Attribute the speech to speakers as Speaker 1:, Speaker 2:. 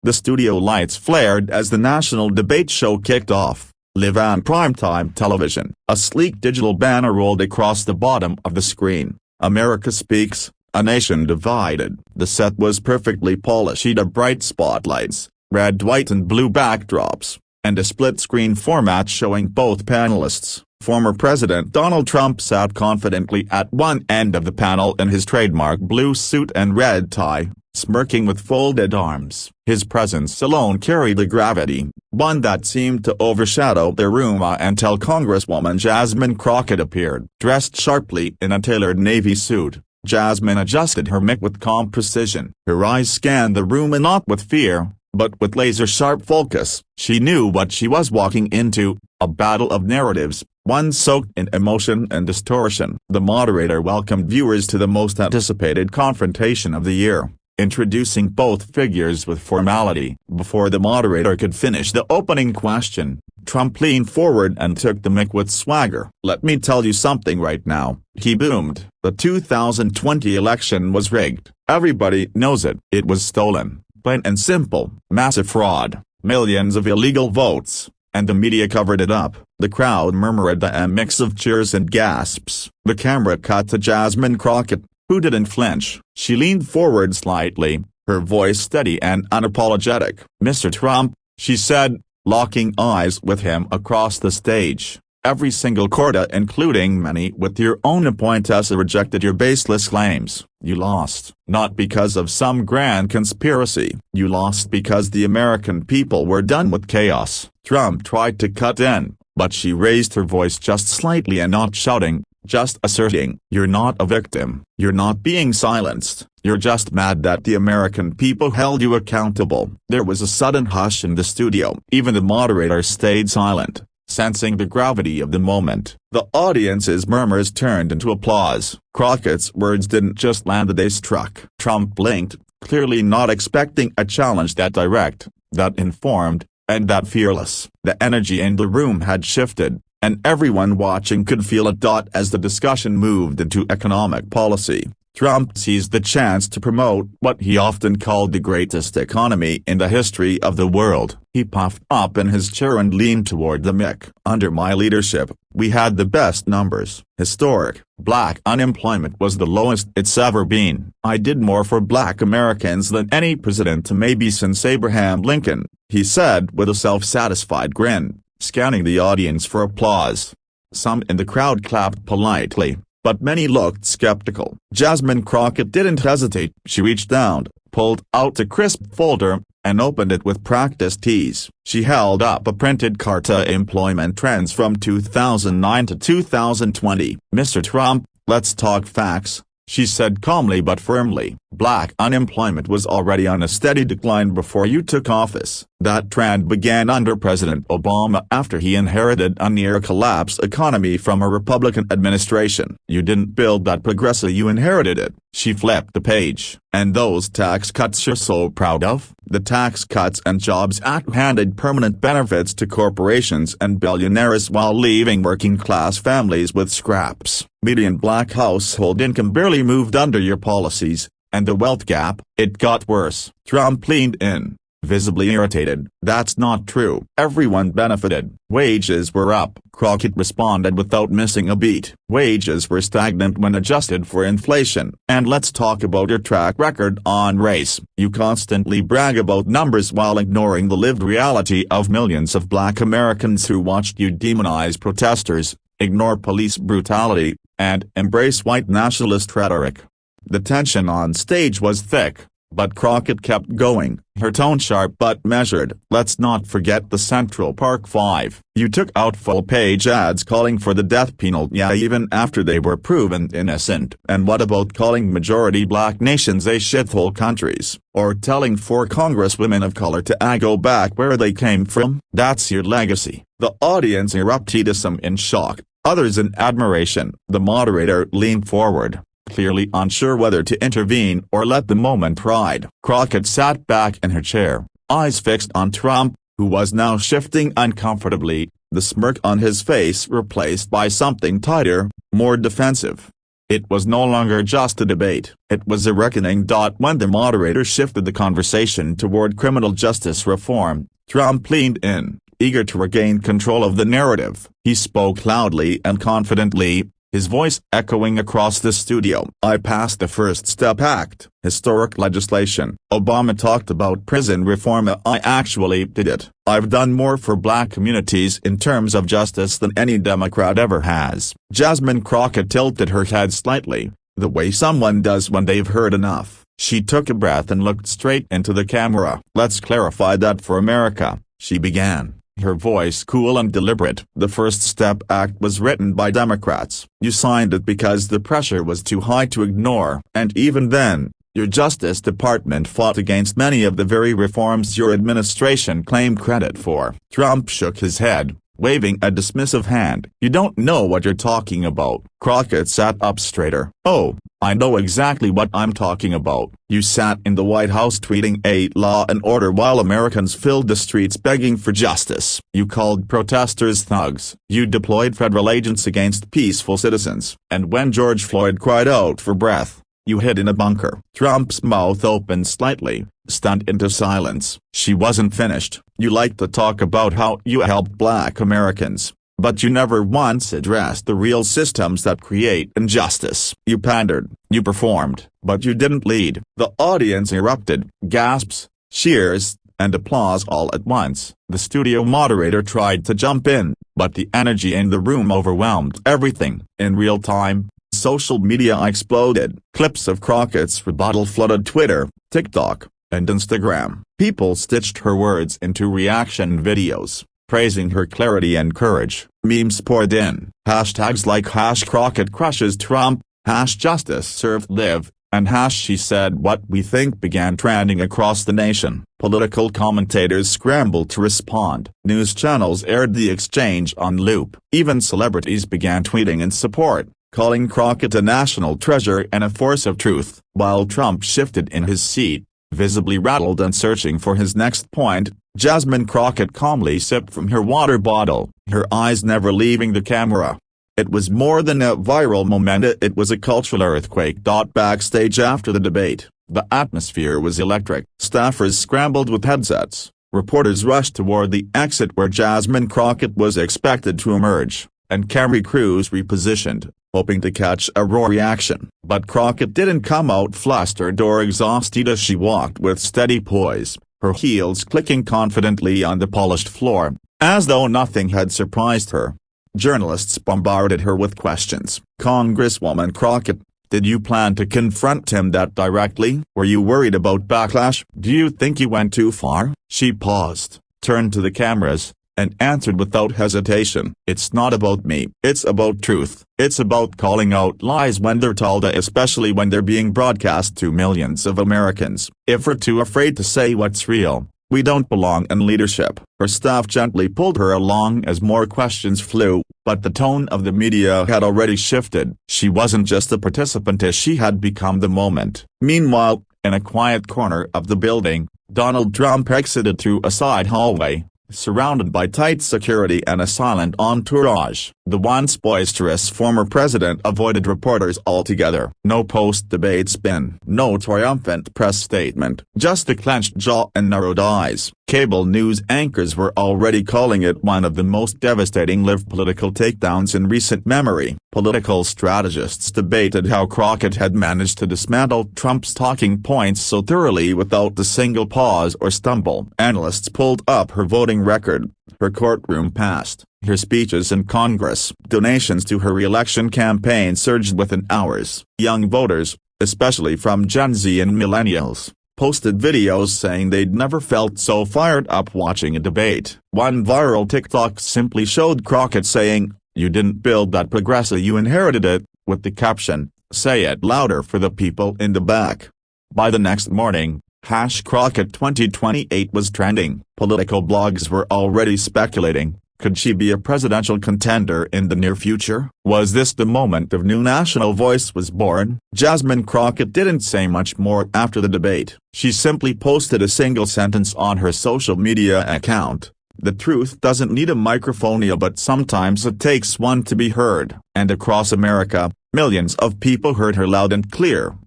Speaker 1: The studio lights flared as the national debate show kicked off. Live on primetime television. A sleek digital banner rolled across the bottom of the screen. America Speaks, A Nation Divided. The set was perfectly polished of bright spotlights, red, white and blue backdrops, and a split-screen format showing both panelists. Former President Donald Trump sat confidently at one end of the panel in his trademark blue suit and red tie, smirking with folded arms. His presence alone carried a gravity, one that seemed to overshadow the room until Congresswoman Jasmine Crockett appeared. Dressed sharply in a tailored navy suit, Jasmine adjusted her mic with calm precision. Her eyes scanned the room, and not with fear, but with laser-sharp focus. She knew what she was walking into, a battle of narratives, one soaked in emotion and distortion. The moderator welcomed viewers to the most anticipated confrontation of the year, introducing both figures with formality. Before the moderator could finish the opening question, Trump leaned forward and took the mic with swagger. "Let me tell you something right now," he boomed. "The 2020 election was rigged. Everybody knows it. It was stolen. Plain and simple. Massive fraud. Millions of illegal votes. And the media covered it up." The crowd murmured a mix of cheers and gasps. The camera cut to Jasmine Crockett, who didn't flinch. She leaned forward slightly, her voice steady and unapologetic. "Mr. Trump," she said, locking eyes with him across the stage, "every single court, including many with your own appointees, rejected your baseless claims. You lost. Not because of some grand conspiracy. You lost because the American people were done with chaos." Trump tried to cut in, but she raised her voice just slightly, and not shouting, just asserting, "You're not a victim. You're not being silenced. You're just mad that the American people held you accountable." There was a sudden hush in the studio. Even the moderator stayed silent, sensing the gravity of the moment. The audience's murmurs turned into applause. Crockett's words didn't just land, they struck. Trump blinked, clearly not expecting a challenge that direct, that informed, and that fearless. The energy in the room had shifted, and everyone watching could feel it. As the discussion moved into economic policy, Trump seized the chance to promote what he often called the greatest economy in the history of the world. He puffed up in his chair and leaned toward the mic. "Under my leadership, we had the best numbers. Historic. Black unemployment was the lowest it's ever been. I did more for Black Americans than any president maybe since Abraham Lincoln," he said with a self-satisfied grin, scanning the audience for applause. Some in the crowd clapped politely, but many looked skeptical. Jasmine Crockett didn't hesitate. She reached down, pulled out a crisp folder, and opened it with practiced ease. She held up a printed Carta employment trends from 2009 to 2020. "Mr. Trump, let's talk facts," she said calmly but firmly. "Black unemployment was already on a steady decline before you took office. That trend began under President Obama after he inherited a near-collapse economy from a Republican administration. You didn't build that progressive, you inherited it." She flipped the page. "And those tax cuts you're so proud of?" The Tax Cuts and Jobs Act handed permanent benefits to corporations and billionaires while leaving working-class families with scraps. Median Black household income barely moved under your policies, and the wealth gap, it got worse. Trump leaned in, visibly irritated. "That's not true. Everyone benefited. Wages were up," Crockett responded without missing a beat. "Wages were stagnant when adjusted for inflation. And let's talk about your track record on race. You constantly brag about numbers while ignoring the lived reality of millions of Black Americans who watched you demonize protesters, ignore police brutality, and embrace white nationalist rhetoric." The tension on stage was thick, but Crockett kept going, her tone sharp but measured. "Let's not forget the Central Park Five. You took out full-page ads calling for the death penalty, even after they were proven innocent. And what about calling majority Black nations a shithole countries, or telling 4 congresswomen of color to go back where they came from? That's your legacy." The audience erupted, some in shock, others in admiration. The moderator leaned forward, clearly unsure whether to intervene or let the moment ride. Crockett sat back in her chair, eyes fixed on Trump, who was now shifting uncomfortably, the smirk on his face replaced by something tighter, more defensive. It was no longer just a debate. It was a reckoning. When the moderator shifted the conversation toward criminal justice reform, Trump leaned in, eager to regain control of the narrative. He spoke loudly and confidently, his voice echoing across the studio. "I passed the First Step Act, historic legislation. Obama talked about prison reform. I actually did it. I've done more for black communities in terms of justice than any Democrat ever has." Jasmine Crockett tilted her head slightly, the way someone does when they've heard enough. She took a breath and looked straight into the camera. "Let's clarify that for America," she began, her voice cool and deliberate. "The First Step Act was written by Democrats. You signed it because the pressure was too high to ignore. And even then, your Justice Department fought against many of the very reforms your administration claimed credit for." Trump shook his head, waving a dismissive hand. "You don't know what you're talking about." Crockett sat up straighter. "Oh, I know exactly what I'm talking about. You sat in the White House tweeting a law and order while Americans filled the streets begging for justice. You called protesters thugs. You deployed federal agents against peaceful citizens. And when George Floyd cried out for breath, you hid in a bunker." Trump's mouth opened slightly, stunned into silence. She wasn't finished. "You like to talk about how you helped black Americans, but you never once addressed the real systems that create injustice. You pandered, you performed, but you didn't lead." The audience erupted, gasps, cheers, and applause all at once. The studio moderator tried to jump in, but the energy in the room overwhelmed everything. In real time, social media exploded. Clips of Crockett's rebuttal flooded Twitter, TikTok, and Instagram. People stitched her words into reaction videos, praising her clarity and courage. Memes poured in. Hashtags like #Crockett crushes Trump, #Justice served live, and #she said what we think began trending across the nation. Political commentators scrambled to respond. News channels aired the exchange on loop. Even celebrities began tweeting in support, calling Crockett a national treasure and a force of truth. While Trump shifted in his seat, visibly rattled and searching for his next point, Jasmine Crockett calmly sipped from her water bottle, her eyes never leaving the camera. It was more than a viral moment, it was a cultural earthquake. Backstage after the debate, the atmosphere was electric. Staffers scrambled with headsets, reporters rushed toward the exit where Jasmine Crockett was expected to emerge, and camera crews repositioned, hoping to catch a raw reaction. But Crockett didn't come out flustered or exhausted as she walked with steady poise, her heels clicking confidently on the polished floor, as though nothing had surprised her. Journalists bombarded her with questions. "Congresswoman Crockett, did you plan to confront him that directly? Were you worried about backlash? Do you think you went too far?" She paused, turned to the cameras, and answered without hesitation. "It's not about me. It's about truth. It's about calling out lies when they're told, especially when they're being broadcast to millions of Americans. If we're too afraid to say what's real, we don't belong in leadership." Her staff gently pulled her along as more questions flew, but the tone of the media had already shifted. She wasn't just a participant, as she had become the moment. Meanwhile, in a quiet corner of the building, Donald Trump exited through a side hallway, surrounded by tight security and a silent entourage. The once boisterous former president avoided reporters altogether. No post-debate spin, no triumphant press statement, just a clenched jaw and narrowed eyes. Cable news anchors were already calling it one of the most devastating live political takedowns in recent memory. Political strategists debated how Crockett had managed to dismantle Trump's talking points so thoroughly without a single pause or stumble. Analysts pulled up her voting record, her courtroom past, her speeches in Congress. Donations to her re-election campaign surged within hours. Young voters, especially from Gen Z and millennials, posted videos saying they'd never felt so fired up watching a debate. One viral TikTok simply showed Crockett saying, "You didn't build that progressive, you inherited it," with the caption, "Say it louder for the people in the back." By the next morning, #Crockett 2028 was trending. Political blogs were already speculating, could she be a presidential contender in the near future? Was this the moment a new national voice was born? Jasmine Crockett didn't say much more after the debate. She simply posted a single sentence on her social media account: "The truth doesn't need a microphone, but sometimes it takes one to be heard." And across America, Millions of people heard her loud and clear,